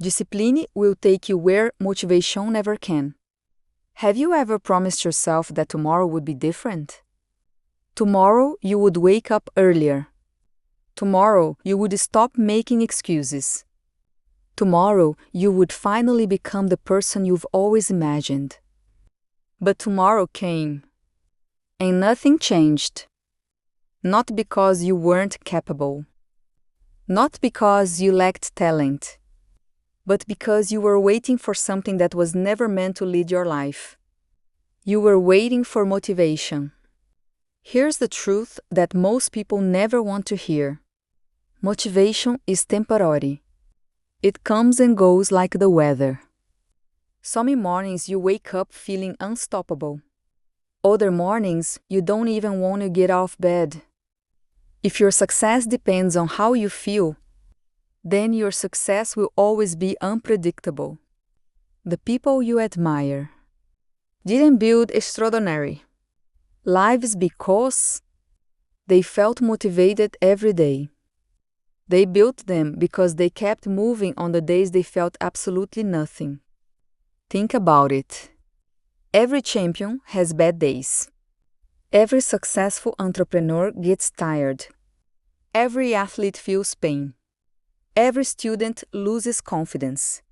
Discipline will take you where motivation never can. Have you ever promised yourself that tomorrow would be different? Tomorrow you would wake up earlier. Tomorrow you would stop making excuses. Tomorrow you would finally become the person you've always imagined. But tomorrow came, and nothing changed. Not because you weren't capable. Not because you lacked talent. But because you were waiting for something that was never meant to lead your life. You were waiting for motivation. Here's the truth that most people never want to hear. Motivation is temporary. It comes and goes like the weather. Some mornings you wake up feeling unstoppable. Other mornings you don't even want to get off bed. If your success depends on how you feel, then your success will always be unpredictable. The people you admire didn't build extraordinary lives because they felt motivated every day. They built them because they kept moving on the days they felt absolutely nothing. Think about it. Every champion has bad days. Every successful entrepreneur gets tired. Every athlete feels pain. Every student loses confidence.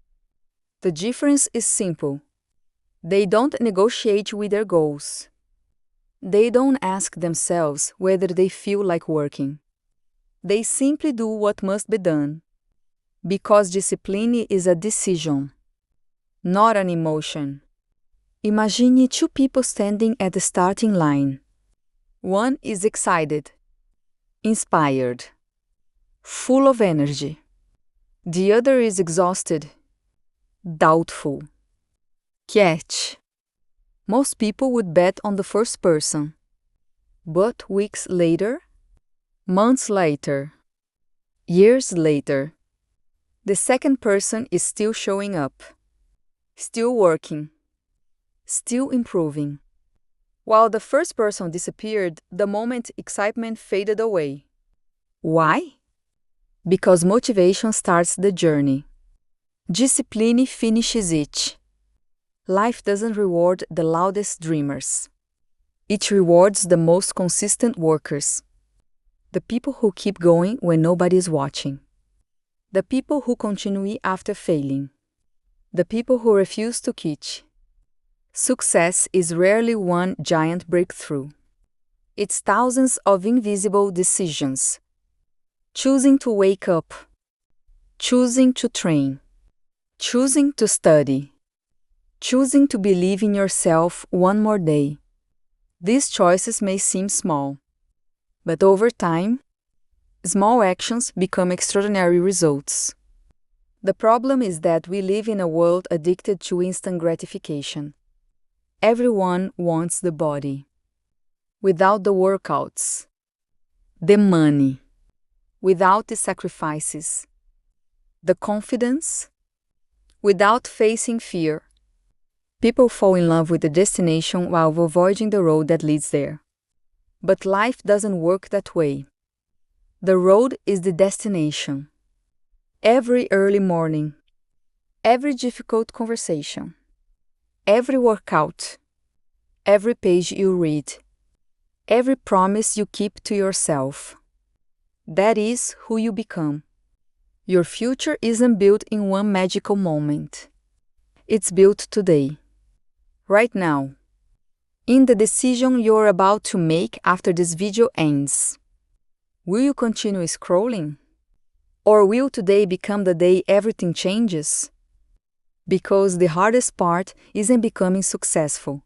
The difference is simple. They don't negotiate with their goals. They don't ask themselves whether they feel like working. They simply do what must be done. Because discipline is a decision, not an emotion. Imagine two people standing at the starting line. One is excited, inspired, full of energy. The other is exhausted, doubtful. Catch. Most people would bet on the first person. But weeks later, months later, years later, the second person is still showing up, still working, still improving. While the first person disappeared the moment excitement faded away. Why? Because motivation starts the journey. Discipline finishes it. Life doesn't reward the loudest dreamers. It rewards the most consistent workers. The people who keep going when nobody is watching. The people who continue after failing. The people who refuse to quit. Success is rarely one giant breakthrough. It's thousands of invisible decisions. Choosing to wake up. Choosing to train. Choosing to study. Choosing to believe in yourself one more day. These choices may seem small, but over time, small actions become extraordinary results. The problem is that we live in a world addicted to instant gratification. Everyone wants the body, without the workouts, the money, without the sacrifices, the confidence, without facing fear. People fall in love with the destination while avoiding the road that leads there. But life doesn't work that way. The road is the destination. Every early morning, every difficult conversation, every workout, every page you read, every promise you keep to yourself. That is who you become. Your future isn't built in one magical moment. It's built today, right now, in the decision you're about to make after this video ends. Will you continue scrolling? Or will today become the day everything changes? Because the hardest part isn't becoming successful.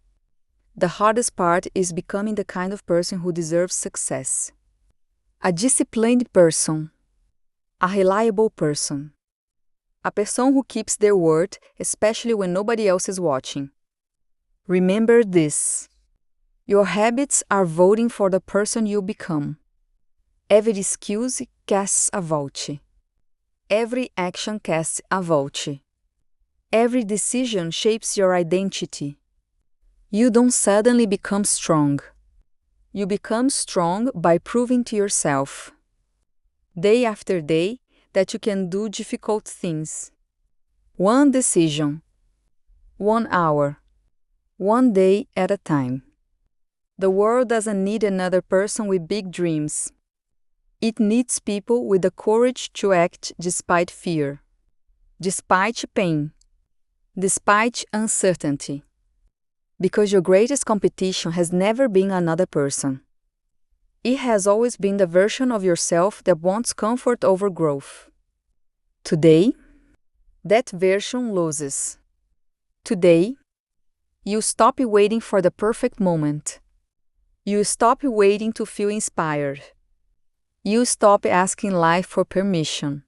The hardest part is becoming the kind of person who deserves success. A disciplined person. A reliable person. A person who keeps their word, especially when nobody else is watching. Remember this. Your habits are voting for the person you become. Every excuse casts a vote. Every action casts a vote. Every decision shapes your identity. You don't suddenly become strong. You become strong by proving to yourself, day after day, that you can do difficult things. One decision. 1 hour. 1 day at a time. The world doesn't need another person with big dreams. It needs people with the courage to act despite fear, despite pain, despite uncertainty. Because your greatest competition has never been another person. It has always been the version of yourself that wants comfort over growth. Today, that version loses. Today, you stop waiting for the perfect moment. You stop waiting to feel inspired. You stop asking life for permission.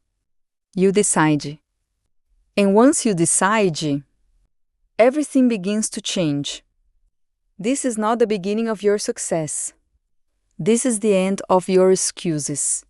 You decide. And once you decide, everything begins to change. This is not the beginning of your success. This is the end of your excuses.